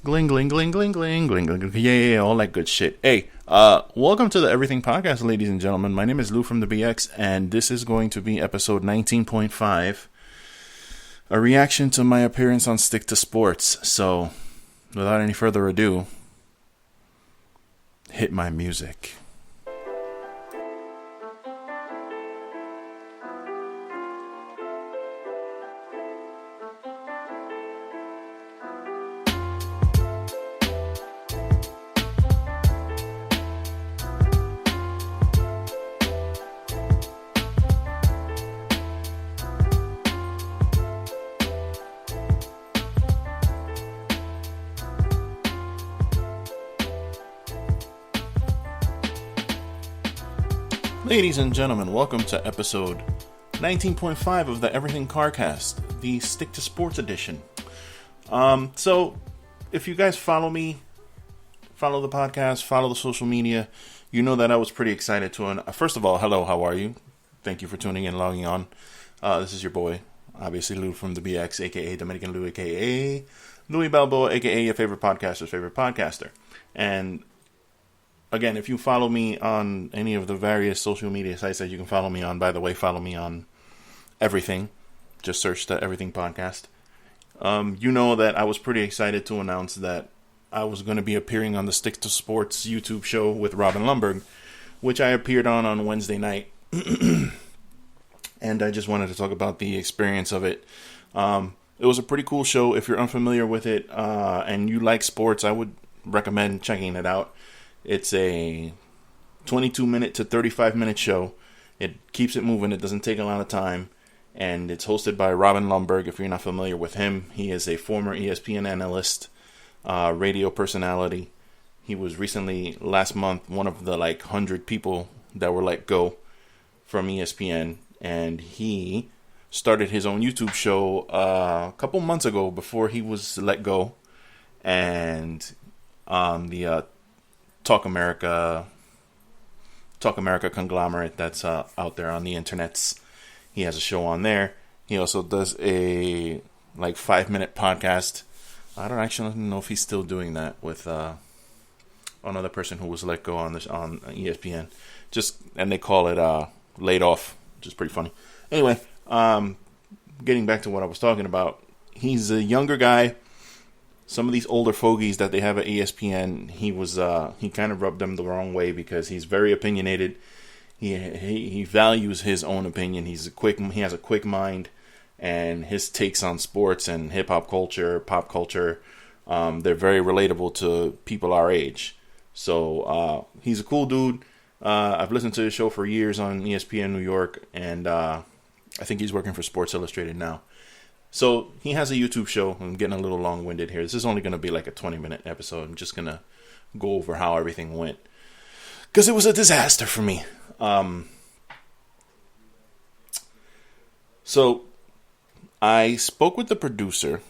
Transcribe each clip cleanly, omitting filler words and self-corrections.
Gling, gling, gling, gling, gling, gling, gling, gling. Yeah, all that good shit. Hey, welcome to the Everything Podcast, ladies and gentlemen. My name is Lou from the BX, and this is going to be episode 19.5, a reaction to my appearance on Stick to Sports. So, without any further ado, hit my music. Ladies and gentlemen, welcome to episode 19.5 of the Everything Carcast, the Stick to Sports edition. So, if you guys follow me, follow the podcast, follow the social media, you know that I was pretty excited to... First of all, hello, how are you? Thank you for tuning in, logging on. This is your boy, obviously Lou from the BX, a.k.a. Dominican Lou, a.k.a. Louis Balboa, a.k.a. your favorite podcaster's favorite podcaster. And again, if you follow me on any of the various social media sites that you can follow me on, by the way, follow me on everything. Just search the Everything Podcast. You know that I was pretty excited to announce that I was going to be appearing on the Stick to Sports YouTube show with Robin Lundberg, which I appeared on Wednesday night. And I just wanted to talk about the experience of it. It was a pretty cool show. If you're unfamiliar with it and you like sports, I would recommend checking it out. It's a 22-minute to 35-minute show. It keeps it moving. It doesn't take a lot of time. And it's hosted by Robin Lundberg. If you're not familiar with him, he is a former ESPN analyst, radio personality. He was recently, last month, one of the 100 people that were let go from ESPN. And he started his own YouTube show a couple months ago before he was let go. And on the Talk America conglomerate that's out there on the internets. He has a show on there. He also does a 5-minute podcast. I don't actually know if he's still doing that with another person who was let go on ESPN. And they call it laid off, which is pretty funny. Anyway, getting back to what I was talking about, he's a younger guy. Some of these older fogies that they have at ESPN, he kind of rubbed them the wrong way because he's very opinionated. He values his own opinion. He has a quick mind, and his takes on sports and hip hop culture, pop culture, they're very relatable to people our age. So he's a cool dude. I've listened to his show for years on ESPN New York, and I think he's working for Sports Illustrated now. So he has a YouTube show. I'm getting a little long-winded here. This is only going to be a 20-minute episode. I'm just going to go over how everything went, because it was a disaster for me. So I spoke with the producer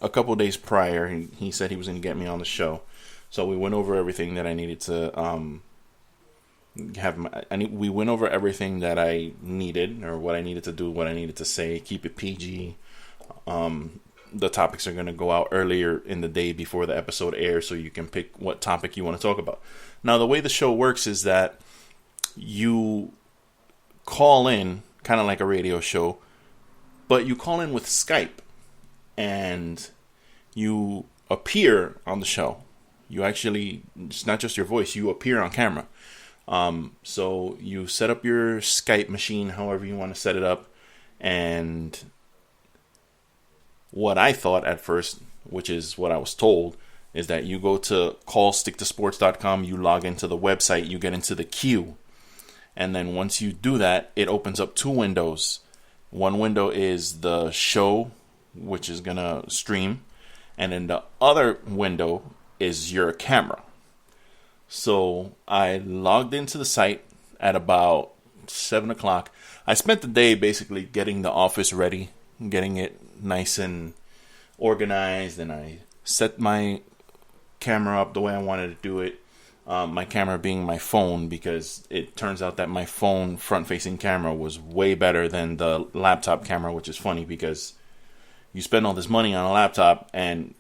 a couple days prior. He said he was going to get me on the show. So we went over everything that I needed to we went over everything that I needed, or what I needed to do, what I needed to say, keep it PG. The topics are going to go out earlier in the day before the episode airs, so you can pick what topic you want to talk about. Now, the way the show works is that you call in, kind of like a radio show, but you call in with Skype, and you appear on the show. You actually, it's not just your voice, you appear on camera. So you set up your Skype machine however you want to set it up, and what I thought at first, which is what I was told, is that you go to callsticktosports.com, you log into the website, you get into the queue, and then once you do that, it opens up two windows. One window is the show, which is gonna stream, and then the other window is your camera. So I logged into the site at about 7 o'clock. I spent the day basically getting the office ready, getting it nice and organized, and I set my camera up the way I wanted to do it. My camera being my phone, because it turns out that my phone front-facing camera was way better than the laptop camera, which is funny because you spend all this money on a laptop and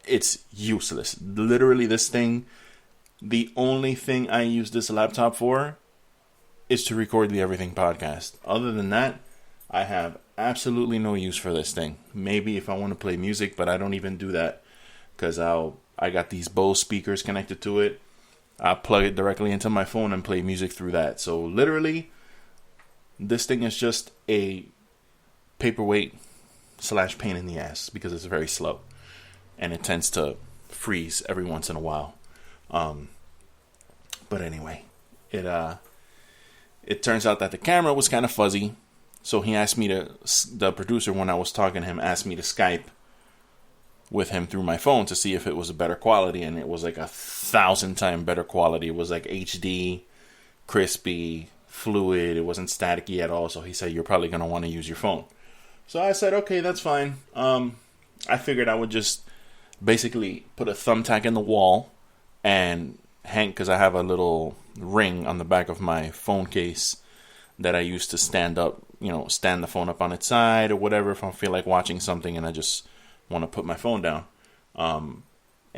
it's useless. Literally, this thing, the only thing I use this laptop for is to record the Everything podcast. Other than that, I have absolutely no use for this thing. Maybe if I want to play music, but I don't even do that because I got these Bose speakers connected to it. I plug it directly into my phone and play music through that. So literally, this thing is just a paperweight / pain in the ass because it's very slow and it tends to freeze every once in a while. But anyway, it turns out that the camera was kind of fuzzy, so he asked me the producer, when I was talking to him, asked me to Skype with him through my phone to see if it was a better quality, and it was like 1,000 times better quality. It was like HD, crispy, fluid. It wasn't staticky at all. So he said, you're probably going to want to use your phone. So I said, okay, that's fine. I figured I would just basically put a thumbtack in the wall and hang, because I have a little ring on the back of my phone case that I use to stand up, stand the phone up on its side or whatever if I feel like watching something and I just want to put my phone down, and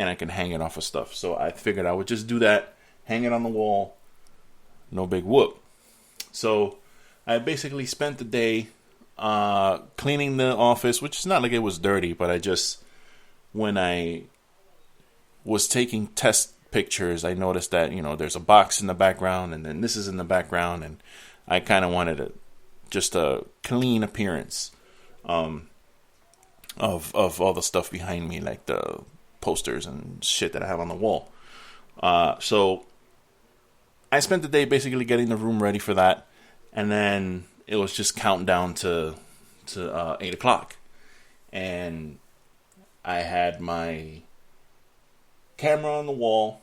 I can hang it off of stuff. So I figured I would just do that, hang it on the wall, no big whoop. So I basically spent the day cleaning the office, which is not like it was dirty, but when I was taking test pictures, I noticed that, there's a box in the background and then this is in the background, and I kind of wanted just a clean appearance. Of all the stuff behind me, like the posters and shit that I have on the wall. So I spent the day basically getting the room ready for that, and then it was just counting down to 8 o'clock, and I had my camera on the wall,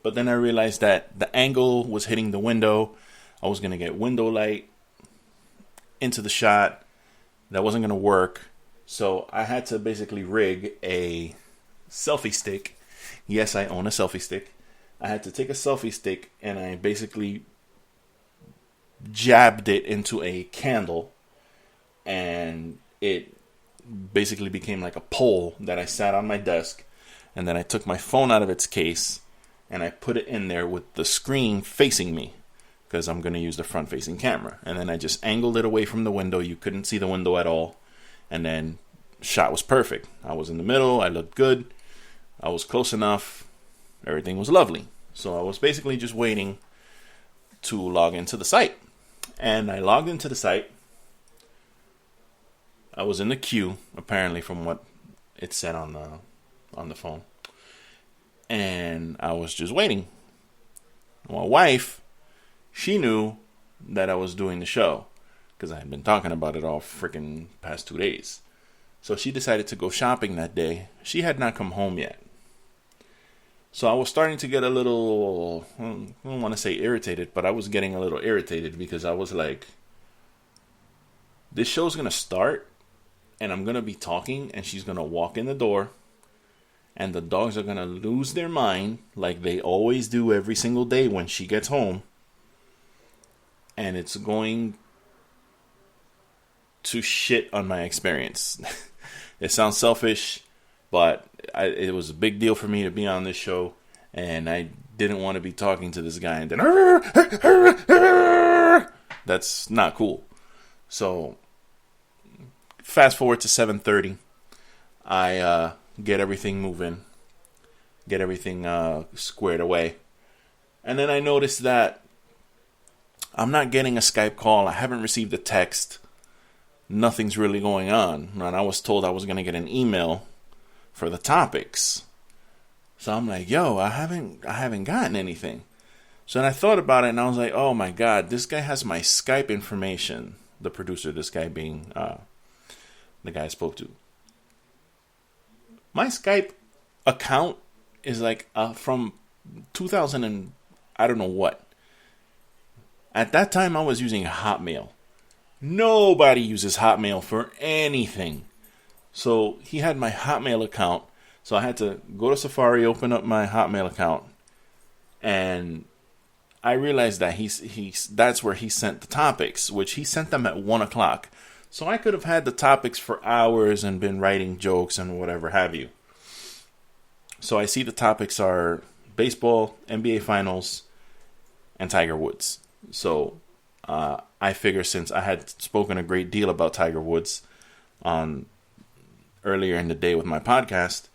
but then I realized that the angle was hitting the window. I was gonna get window light into the shot. That wasn't gonna work. So I had to basically rig a selfie stick. Yes, I own a selfie stick. I had to take a selfie stick and I basically jabbed it into a candle, and it basically became like a pole that I sat on my desk, and then I took my phone out of its case and I put it in there with the screen facing me because I'm going to use the front facing camera, and then I just angled it away from the window. You couldn't see the window at all. And then shot was perfect. I was in the middle. I looked good. I was close enough. Everything was lovely. So I was basically just waiting to log into the site. And I logged into the site. I was in the queue, apparently, from what it said on the phone. And I was just waiting. My wife, she knew that I was doing the show, because I had been talking about it all freaking past 2 days. So she decided to go shopping that day. She had not come home yet. So I was starting to get a little, I don't want to say irritated, but I was getting a little irritated because I was like, this show's going to start and I'm going to be talking and she's going to walk in the door and the dogs are going to lose their mind like they always do every single day when she gets home. And it's going to shit on my experience. It sounds selfish, but it was a big deal for me to be on this show, and I didn't want to be talking to this guy and then that's not cool. So fast forward to 7:30, I get everything moving, get everything squared away, and then I noticed that I'm not getting a Skype call. I haven't received a text. Nothing's really going on. And I was told I was going to get an email for the topics. So I'm like, yo, I haven't gotten anything. So then I thought about it and I was like, oh my God, this guy has my Skype information. The producer, this guy being the guy I spoke to. My Skype account is like from 2000 and I don't know what. At that time, I was using Hotmail. Nobody uses Hotmail for anything. So he had my Hotmail account. So I had to go to Safari, open up my Hotmail account, and I realized that that's where he sent the topics, which he sent them at 1 o'clock. So I could have had the topics for hours and been writing jokes and whatever have you. So I see the topics are baseball, NBA Finals, and Tiger Woods. So I figure since I had spoken a great deal about Tiger Woods on earlier in the day with my podcast,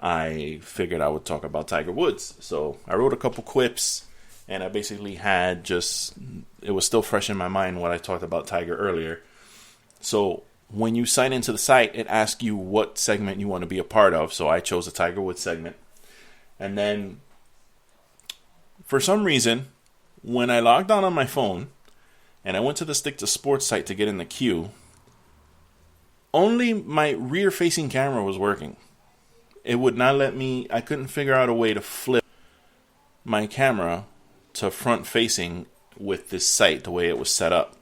I figured I would talk about Tiger Woods. So I wrote a couple quips, and I basically had it was still fresh in my mind what I talked about Tiger earlier. So when you sign into the site, it asks you what segment you want to be a part of. So I chose the Tiger Woods segment. And then, for some reason, when I logged on my phone, and I went to the Stick to Sports site to get in the queue, only my rear-facing camera was working. It would not let me, I couldn't figure out a way to flip my camera to front-facing with this site, the way it was set up.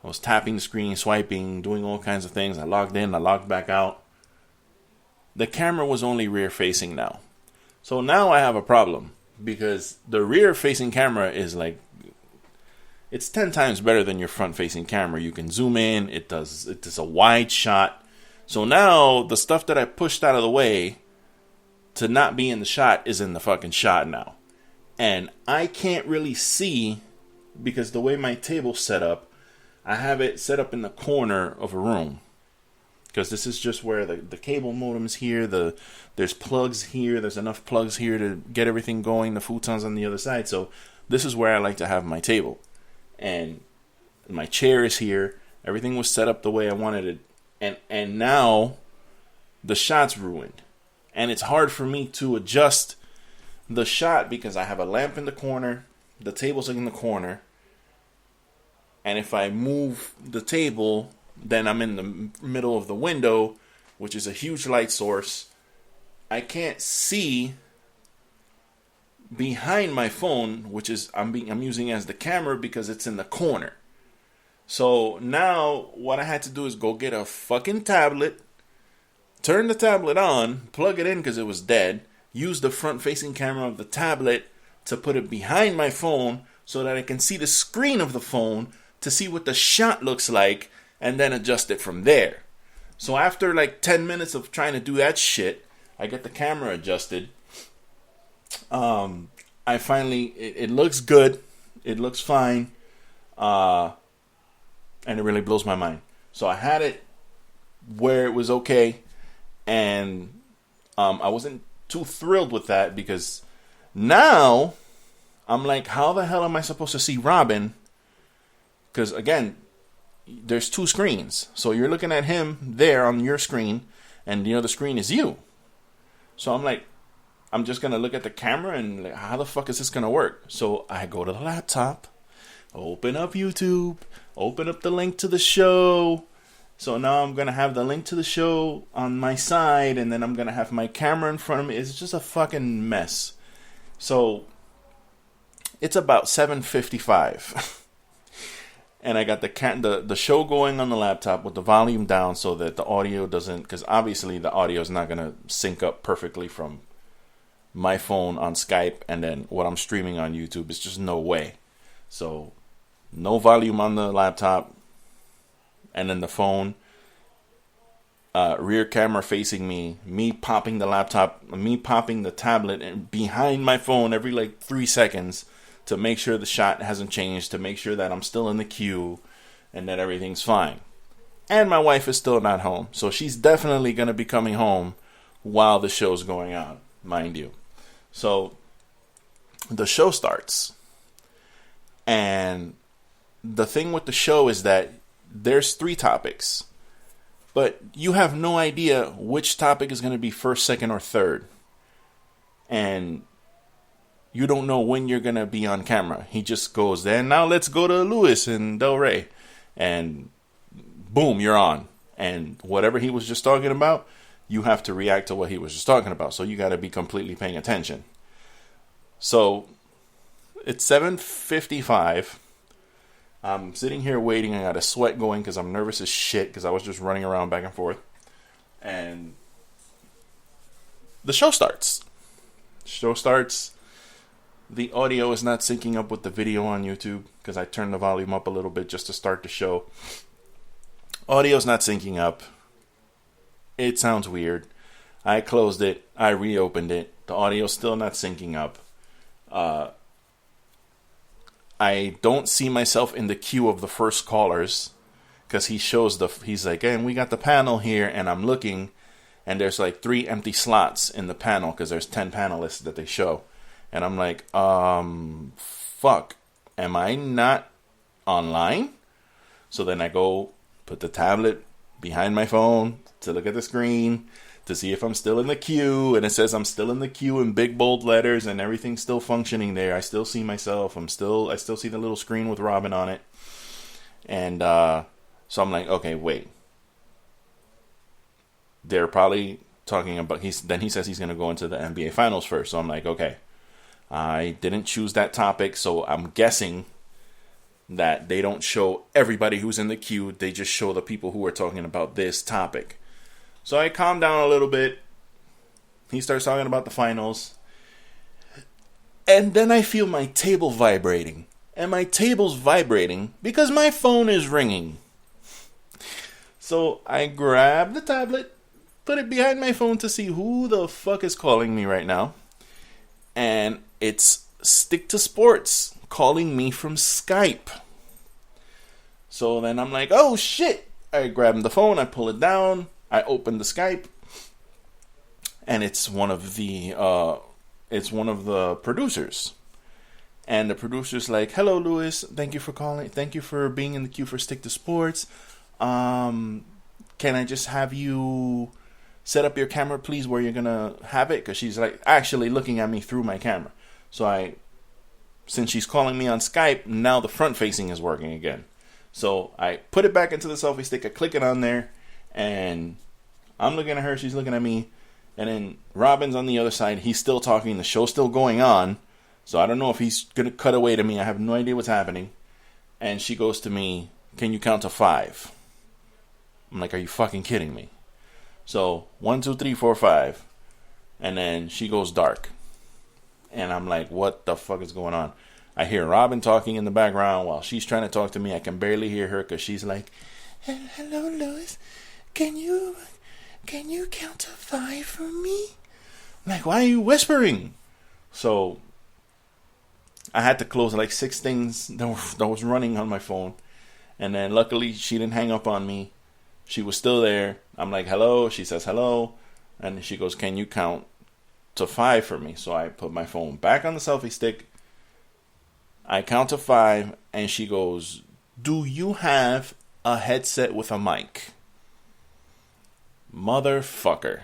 I was tapping the screen, swiping, doing all kinds of things. I logged in, I logged back out. The camera was only rear-facing now. So now I have a problem, because the rear-facing camera is it's 10 times better than your front-facing camera. You can zoom in, it does a wide shot. So now the stuff that I pushed out of the way to not be in the shot is in the fucking shot now. And I can't really see, because the way my table's set up, I have it set up in the corner of a room. Because this is just where the cable modem's here, there's plugs here, there's enough plugs here to get everything going, the futon's on the other side. So this is where I like to have my table. And my chair is here. Everything was set up the way I wanted it. And now the shot's ruined. And it's hard for me to adjust the shot because I have a lamp in the corner, the table's in the corner. And if I move the table, then I'm in the middle of the window, which is a huge light source. I can't see behind my phone, which is I'm using as the camera because it's in the corner. So now what I had to do is go get a fucking tablet, turn the tablet on, plug it in because it was dead, use the front-facing camera of the tablet to put it behind my phone so that I can see the screen of the phone to see what the shot looks like, and then adjust it from there. So after 10 minutes of trying to do that shit, I get the camera adjusted. I finally, it looks good. It looks fine. And it really blows my mind. So I had it where it was okay. And I wasn't too thrilled with that because now I'm like, how the hell am I supposed to see Robin? Because again, there's two screens. So you're looking at him there on your screen, and the other screen is you. So I'm like, I'm just going to look at the camera and how the fuck is this going to work? So I go to the laptop, open up YouTube, open up the link to the show. So now I'm going to have the link to the show on my side, and then I'm going to have my camera in front of me. It's just a fucking mess. So it's about 7:55. And I got the show going on the laptop with the volume down so that the audio doesn't... Because obviously the audio is not going to sync up perfectly from my phone on Skype and then what I'm streaming on YouTube. It's just no way. So no volume on the laptop. And then the phone, rear camera facing me popping the laptop, me popping the tablet and behind my phone every 3 seconds to make sure the shot hasn't changed, to make sure that I'm still in the queue and that everything's fine. And my wife is still not home, so she's definitely going to be coming home while the show's going on, mind you. So the show starts, and the thing with the show is that there's 3 topics, but you have no idea which topic is going to be first, second, or third. And you don't know when you're going to be on camera. He just goes, then now let's go to Lewis and Del Rey. And boom, you're on. And whatever he was just talking about, you have to react to what he was just talking about. So you got to be completely paying attention. So it's 7:55. I'm sitting here waiting. I got a sweat going because I'm nervous as shit because I was just running around back and forth. And the show starts. The audio is not syncing up with the video on YouTube because I turned the volume up a little bit just to start the show. Audio's not syncing up. It sounds weird. I closed it. I reopened it. The audio's still not syncing up. I don't see myself in the queue of the first callers because he's like, and we got the panel here, and I'm looking, and there's like 3 empty slots in the panel because there's 10 panelists that they show. And I'm like, fuck, am I not online? So then I go put the tablet behind my phone to look at the screen to see if I'm still in the queue, and it says I'm still in the queue in big bold letters, and everything's still functioning there. I still see myself. I still see the little screen with Robin on it. And so I'm like, okay, wait. They're probably talking about, then he says he's going to go into the NBA Finals first. So I'm like, okay, I didn't choose that topic, so I'm guessing that they don't show everybody who's in the queue. They just show the people who are talking about this topic. So I calm down a little bit. He starts talking about the finals. And then I feel my table vibrating. And my table's vibrating because my phone is ringing. So I grab the tablet, put it behind my phone to see who the fuck is calling me right now. And it's Stick to Sports calling me from Skype. So then I'm like, oh shit. I grab the phone, I pull it down, I open the Skype, and it's one of the producers. And the producer's like, hello, Louis, thank you for calling. Thank you for being in the queue for Stick to Sports. Can I just have you set up your camera, please, where you're going to have it? Because she's like actually looking at me through my camera. So since she's calling me on Skype, now the front facing is working again. So I put it back into the selfie stick, I click it on there, and I'm looking at her, she's looking at me, and then Robin's on the other side, he's still talking, the show's still going on, so I don't know if he's going to cut away to me, I have no idea what's happening, and she goes to me, can you count to 5? I'm like, are you fucking kidding me? So, 1, 2, 3, 4, 5, and then she goes dark, and I'm like, what the fuck is going on? I hear Robin talking in the background while she's trying to talk to me. I can barely hear her because she's like, hello, Louis. Can you count to 5 for me? I'm like, why are you whispering? So I had to close like 6 things that was running on my phone. And then luckily she didn't hang up on me. She was still there. I'm like, hello. She says hello. And she goes, can you count to 5 for me? So I put my phone back on the selfie stick. I count to 5, and she goes, do you have a headset with a mic? Motherfucker.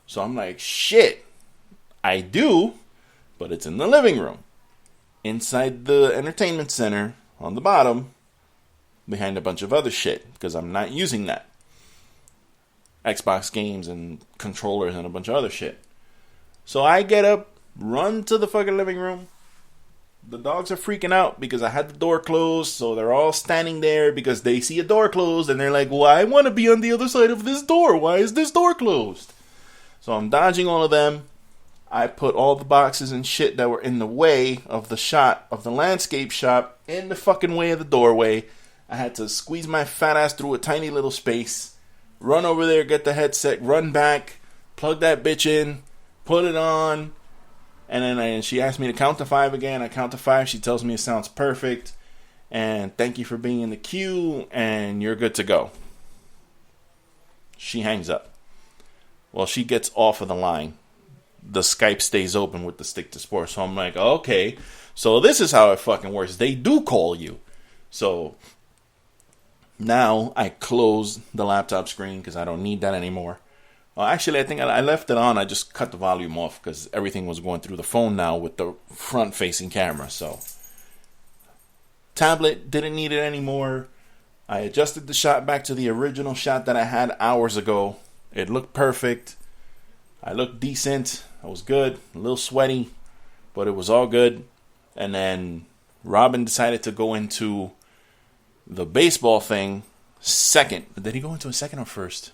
So I'm like, shit, I do, but it's in the living room. Inside the entertainment center, on the bottom, behind a bunch of other shit, because I'm not using that. Xbox games and controllers and a bunch of other shit. So I get up, run to the fucking living room. The dogs are freaking out because I had the door closed, so they're all standing there because they see a door closed, and they're like, well, I want to be on the other side of this door. Why is this door closed? So I'm dodging all of them. I put all the boxes and shit that were in the way of the shot, of the landscape shot, in the fucking way of the doorway. I had to squeeze my fat ass through a tiny little space, run over there, get the headset, run back, plug that bitch in, put it on. And then she asked me to count to 5 again. I count to 5. She tells me it sounds perfect. And thank you for being in the queue. And you're good to go. She hangs up. Well, she gets off of the line. The Skype stays open with the Stick to Sports. So I'm like, okay. So this is how it fucking works. They do call you. So now I close the laptop screen because I don't need that anymore. Well, actually, I think I left it on. I just cut the volume off because everything was going through the phone now with the front-facing camera. So, tablet, didn't need it anymore. I adjusted the shot back to the original shot that I had hours ago. It looked perfect. I looked decent. I was good. A little sweaty, but it was all good. And then Robin decided to go into the baseball thing second. Did he go into a second or first?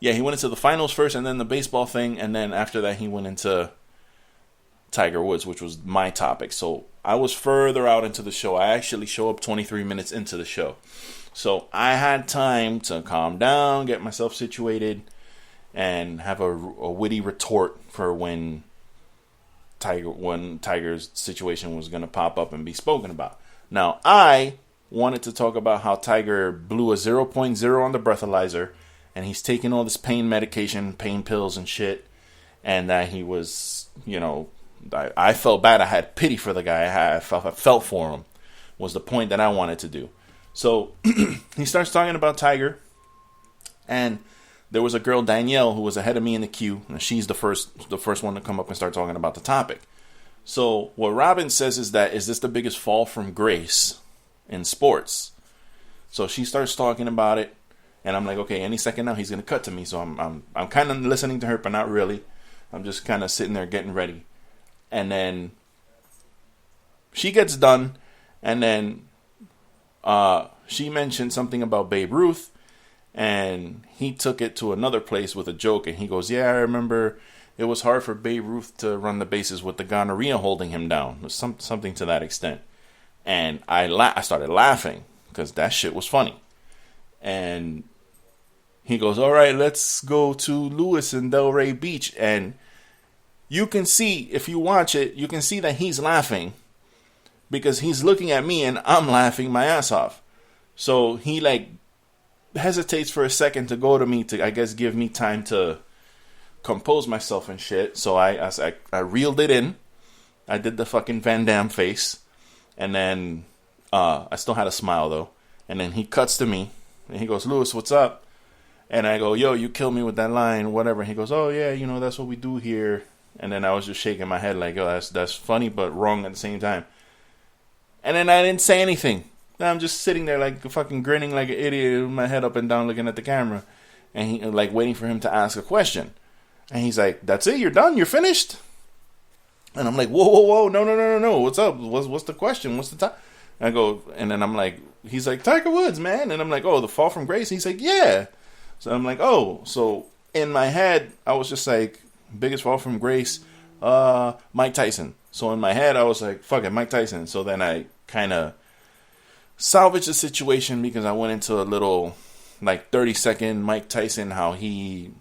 Yeah, he went into the finals first and then the baseball thing. And then after that, he went into Tiger Woods, which was my topic. So I was further out into the show. I actually show up 23 minutes into the show. So I had time to calm down, get myself situated. and have a witty retort for when Tiger's situation was going to pop up and be spoken about. Now, I wanted to talk about how Tiger blew a 0.0 on the breathalyzer, and he's taking all this pain medication, pain pills and shit, and that he was, I felt bad. I had pity for the guy. I felt for him, was the point that I wanted to do. So he starts talking about Tiger, and there was a girl, Danielle, who was ahead of me in the queue, and she's the first one to come up and start talking about the topic. So what Robin says is this the biggest fall from grace in sports? So she starts talking about it, and I'm like, okay, any second now he's gonna cut to me. So I'm kind of listening to her, but not really. I'm just kind of sitting there getting ready, and then she gets done, and then she mentioned something about Babe Ruth, and he took it to another place with a joke, and he goes, yeah, I remember it was hard for Babe Ruth to run the bases with the gonorrhea holding him down. It was something to that extent. And I started laughing because that shit was funny. And he goes, all right, let's go to Lewis and Delray Beach. And you can see, if you watch it, you can see that he's laughing because he's looking at me and I'm laughing my ass off. So he hesitates for a second to go to me to, I guess, give me time to compose myself and shit. So I reeled it in. I did the fucking Van Damme face. And then I still had a smile though. And then he cuts to me and he goes, Lewis, what's up? And I go, yo, you killed me with that line, whatever. And he goes, oh yeah, that's what we do here. And then I was just shaking my head like, oh, that's funny but wrong at the same time. And then I didn't say anything. I'm just sitting there like fucking grinning like an idiot with my head up and down looking at the camera. And he waiting for him to ask a question. And he's like, that's it? You're done? You're finished? And I'm like, whoa, no. What's up? What's the question? What's the time? I go, and then I'm like, he's like, Tiger Woods, man. And I'm like, oh, the fall from grace? He's like, yeah. So I'm like, oh. So in my head, I was just like, biggest fall from grace, Mike Tyson. So in my head, I was like, fuck it, Mike Tyson. So then I kind of salvaged the situation because I went into a little 30-second Mike Tyson, how he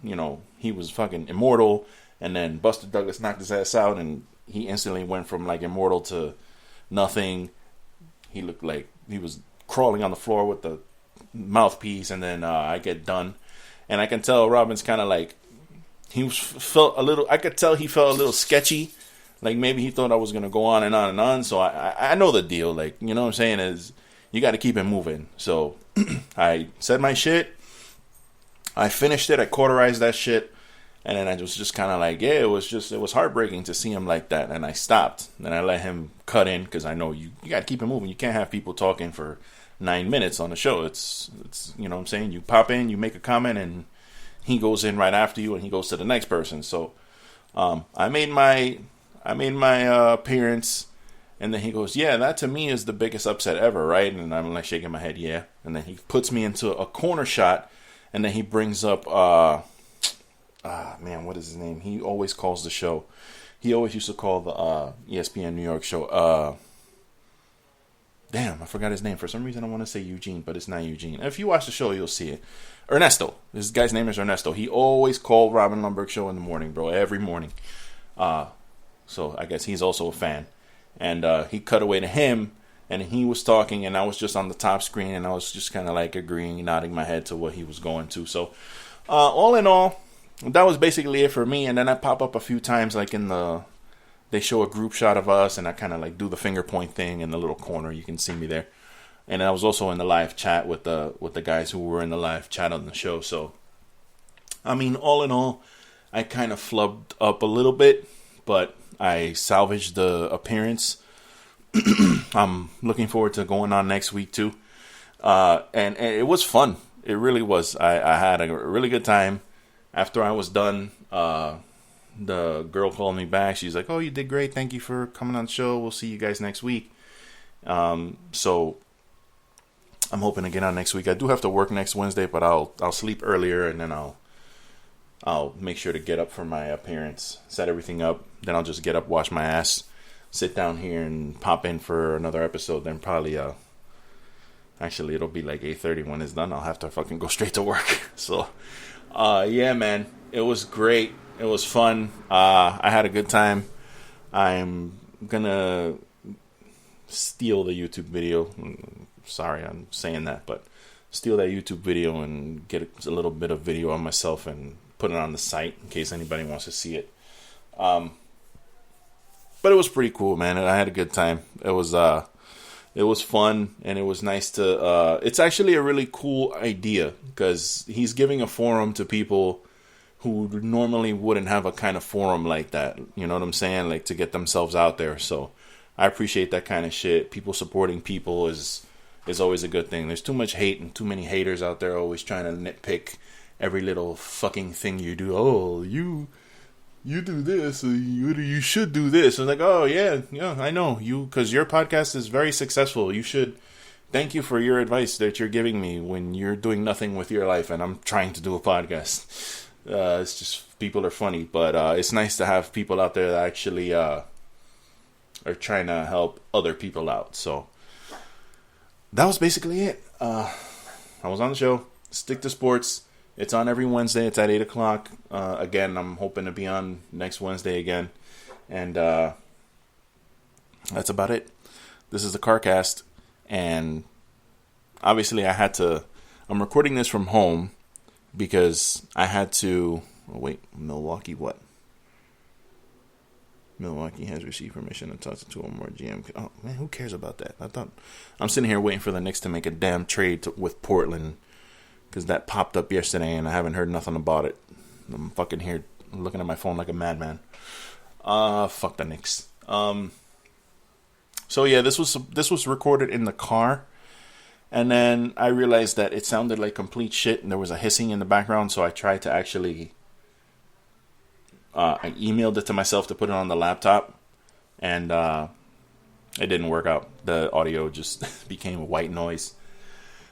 was fucking immortal, and then Buster Douglas knocked his ass out, and he instantly went from immortal to nothing. He looked like he was crawling on the floor with the mouthpiece, and then I get done, and I can tell Robin's kind of I could tell he felt a little sketchy, maybe he thought I was gonna go on and on and on. So I know the deal, what I'm saying is you got to keep it moving. So I said my shit. I finished it. I cauterized that shit. And then I was just kind of it was heartbreaking to see him like that. And I stopped. And I let him cut in because I know you got to keep it moving. You can't have people talking for 9 minutes on the show. It's what I'm saying? You pop in, you make a comment, and he goes in right after you and he goes to the next person. So I made my appearance. And then he goes, yeah, that to me is the biggest upset ever, right? And I'm shaking my head, yeah. And then he puts me into a corner shot. And then he brings up, what is his name? He always calls the show. He always used to call the ESPN New York show. Damn, I forgot his name. For some reason, I want to say Eugene, but it's not Eugene. If you watch the show, you'll see it. Ernesto. This guy's name is Ernesto. He always called Robin Lundberg show in the morning, bro. Every morning. So I guess he's also a fan. And he cut away to him, and he was talking, and I was just on the top screen, and I was just kind of agreeing, nodding my head to what he was going to. So all in all, that was basically it for me. And then I pop up a few times, they show a group shot of us, and I kind of do the finger point thing in the little corner. You can see me there. And I was also in the live chat with the guys who were in the live chat on the show. So, I mean, all in all, I kind of flubbed up a little bit, but I salvaged the appearance. I'm looking forward to going on next week too. And it was fun. It really was. I had a really good time. After I was done, the girl called me back. She's like, oh, you did great. Thank you for coming on the show. We'll see you guys next week. So I'm hoping to get on next week. I do have to work next Wednesday, but I'll sleep earlier, and then I'll make sure to get up for my appearance, set everything up. Then I'll just get up, wash my ass, sit down here, and pop in for another episode. Then probably, actually, it'll be 8:30 when it's done. I'll have to fucking go straight to work. So, Yeah, man, it was great. It was fun. I had a good time. I'm gonna steal the YouTube video. Sorry, I'm saying that, but steal that YouTube video and get a little bit of video on myself and put it on the site in case anybody wants to see it. But it was pretty cool, man. And I had a good time. It was fun, and it was nice to. It's actually a really cool idea because he's giving a forum to people who normally wouldn't have a kind of forum like that. You know what I'm saying? Like to get themselves out there. So I appreciate that kind of shit. People supporting people is always a good thing. There's too much hate and too many haters out there always trying to nitpick every little fucking thing you do. Oh, you do this, or you should do this. And like, oh yeah, I know you, because your podcast is very successful. You should. Thank you for your advice that you're giving me when you're doing nothing with your life and I'm trying to do a podcast. It's just people are funny, but it's nice to have people out there that actually are trying to help other people out. So that was basically it. I was on the show. Stick to sports. It's on every Wednesday. It's at 8 o'clock. Again, I'm hoping to be on next Wednesday again. And that's about it. This is the CarCast. And obviously I'm recording this from home because I had to... Oh, wait, Milwaukee what? Milwaukee has received permission to talk to two or more GM. Oh, man, who cares about that? I'm sitting here waiting for the Knicks to make a damn trade with Portland. Because that popped up yesterday and I haven't heard nothing about it. I'm fucking here looking at my phone like a madman. Fuck the Knicks. So yeah, this was recorded in the car. And then I realized that it sounded like complete shit and there was a hissing in the background. So I tried to actually... I emailed it to myself to put it on the laptop. And it didn't work out. The audio just became white noise.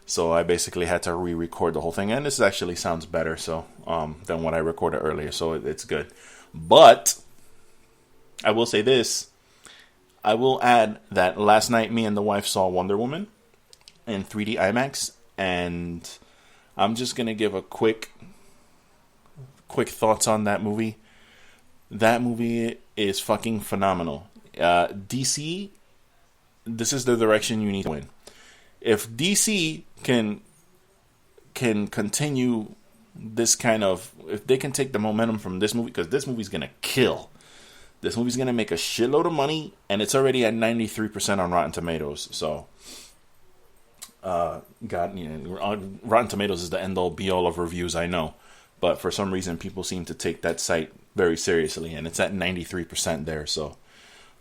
So I basically had to re-record the whole thing, and this actually sounds better than what I recorded earlier, so it's good. But I will say this: I will add that last night me and the wife saw Wonder Woman in 3D IMAX, and I'm just gonna give a quick thoughts on that movie. That movie is fucking phenomenal. DC, this is the direction you need to win. If DC can continue this kind of... If they can take the momentum from this movie... Because this movie's going to kill. This movie's going to make a shitload of money. And it's already at 93% on Rotten Tomatoes. So... Rotten Tomatoes is the end-all, be-all of reviews, I know. But for some reason, people seem to take that site very seriously. And it's at 93% there. So...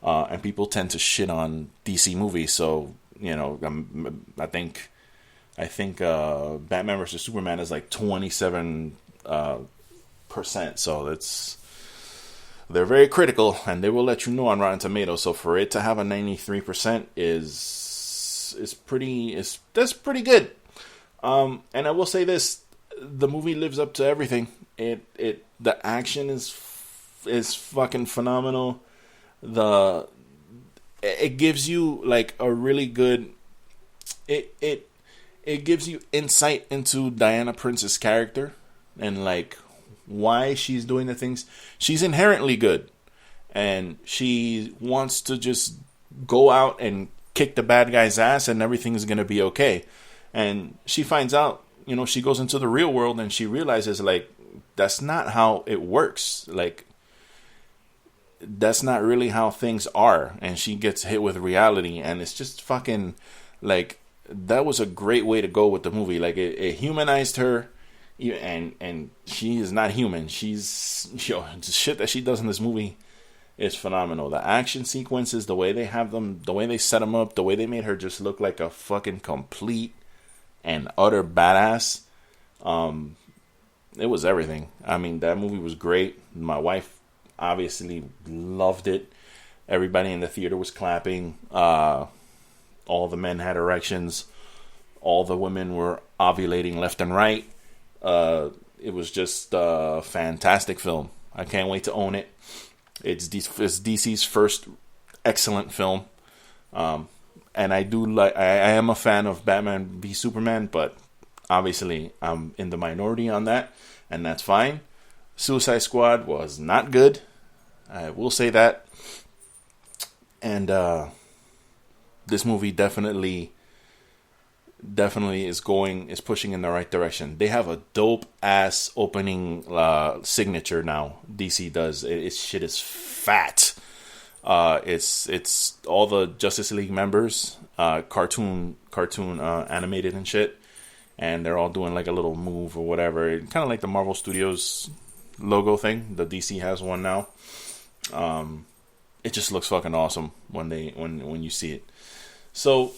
and people tend to shit on DC movies. So... I think Batman vs Superman is like 27%. So they're very critical, and they will let you know on Rotten Tomatoes. So for it to have a 93% that's pretty good. And I will say this: the movie lives up to everything. The action is fucking phenomenal. It gives you like a really good... It gives you insight into Diana Prince's character and like why she's doing the things. She's inherently good, and she wants to just go out and kick the bad guy's ass, and everything is gonna be okay. And she finds out, she goes into the real world, and she realizes like that's not how it works. Like, that's not really how things are, and she gets hit with reality, and it's just fucking like... That was a great way to go with the movie. Like, it humanized her, and she is not human. She's... the shit that she does in this movie is phenomenal. The action sequences, the way they have them, the way they set them up, the way they made her just look like a fucking complete and utter badass. It was everything. I mean, that movie was great. My wife obviously loved it. Everybody in the theater was clapping. All the men had erections. All the women were ovulating left and right. It was just a fantastic film. I can't wait to own it. It's DC's first excellent film. And I am a fan of Batman v Superman, but obviously I'm in the minority on that. and that's fine. Suicide Squad was not good. I will say that. And this movie definitely is pushing in the right direction. They have a dope ass opening signature now. DC does. Its shit is fat. It's all the Justice League members, cartoon animated and shit, and they're all doing like a little move or whatever, kind of like the Marvel Studios logo thing. The DC has one now. It just looks fucking awesome when you see it. So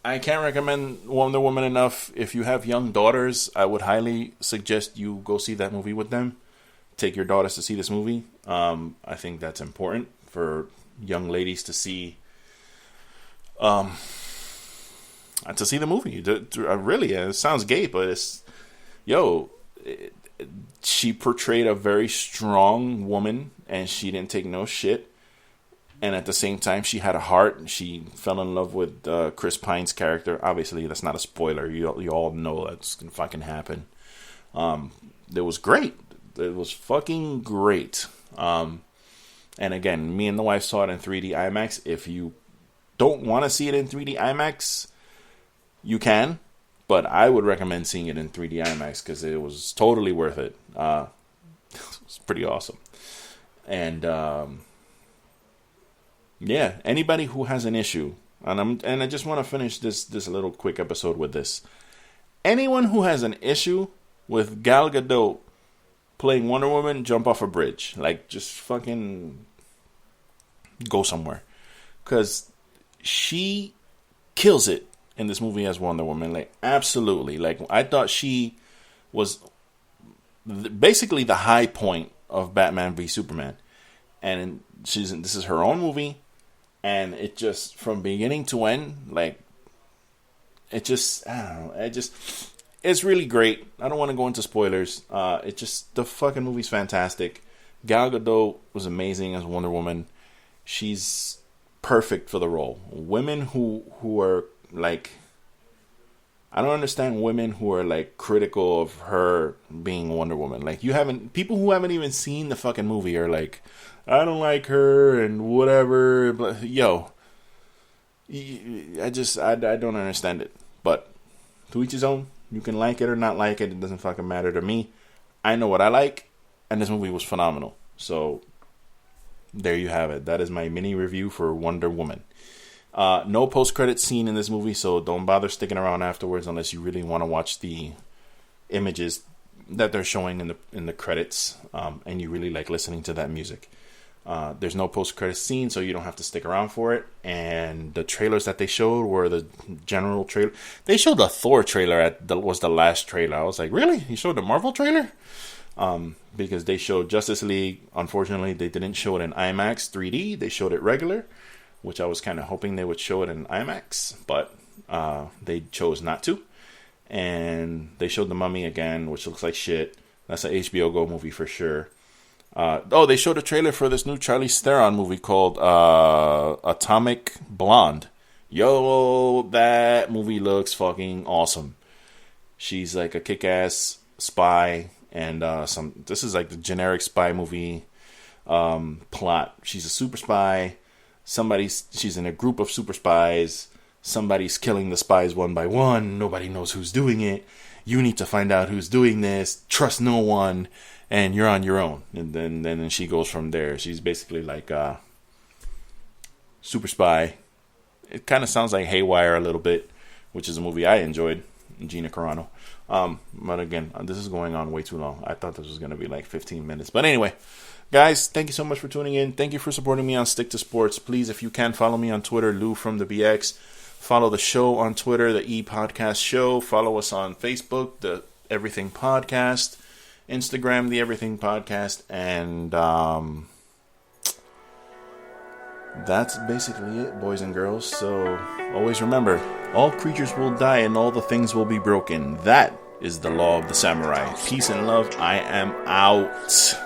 I can't recommend Wonder Woman enough. If you have young daughters, I would highly suggest you go see that movie with them. Take your daughters to see this movie. I think that's important for young ladies to see. To see the movie. Really, it sounds gay, but it's she portrayed a very strong woman, and she didn't take no shit. And at the same time, she had a heart. She fell in love with Chris Pine's character. Obviously, that's not a spoiler. You all know that's gonna fucking happen. It was great. It was fucking great. And again, me and the wife saw it in 3D IMAX. If you don't want to see it in 3D IMAX, you can. But I would recommend seeing it in 3D IMAX because it was totally worth it. It was pretty awesome. And yeah, anybody who has an issue, and I just want to finish this little quick episode with this. Anyone who has an issue with Gal Gadot playing Wonder Woman, jump off a bridge. Like, just fucking go somewhere. Because she kills it in this movie as Wonder Woman. Like, absolutely. Like, I thought she was basically the high point of Batman v Superman. And this is her own movie. And it just, from beginning to end, like, it just, I don't know. It's really great. I don't want to go into spoilers. The fucking movie's fantastic. Gal Gadot was amazing as Wonder Woman. She's perfect for the role. Women who are like, I don't understand women who are like critical of her being Wonder Woman. Like, people who haven't even seen the fucking movie are like, I don't like her and whatever. But I don't understand it. But to each his own. You can like it or not like it. It doesn't fucking matter to me. I know what I like, and this movie was phenomenal. So there you have it. That is my mini review for Wonder Woman. No post-credit scene in this movie, so don't bother sticking around afterwards unless you really want to watch the images that they're showing in the credits, and you really like listening to that music. There's no post-credit scene, so you don't have to stick around for it. And the trailers that they showed were the general trailer. They showed the Thor trailer was the last trailer. I was like, really? You showed the Marvel trailer? Because they showed Justice League. Unfortunately, they didn't show it in IMAX 3D. They showed it regular, which I was kind of hoping they would show it in IMAX, but they chose not to. And they showed The Mummy again, which looks like shit. That's an HBO Go movie for sure. They showed a trailer for this new Charlize Theron movie called Atomic Blonde. Yo, that movie looks fucking awesome. She's like a kick-ass spy, and this is like the generic spy movie plot. She's a super spy. She's in a group of super spies. Somebody's killing the spies one by one. Nobody knows who's doing it. You need to find out who's doing this. Trust no one. And you're on your own. And then she goes from there. She's basically like a super spy. It kind of sounds like Haywire a little bit, which is a movie I enjoyed. Gina Carano. But again, this is going on way too long. I thought this was going to be like 15 minutes. But anyway, guys, thank you so much for tuning in. Thank you for supporting me on Stick to Sports. Please, if you can, follow me on Twitter, Lou from the BX. Follow the show on Twitter, the E Podcast Show. Follow us on Facebook, the Everything Podcast. Instagram, the Everything Podcast, and that's basically it, boys and girls. So always remember, all creatures will die and all the things will be broken. That is the law of the samurai. Peace and love. I am out.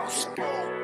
Let's go.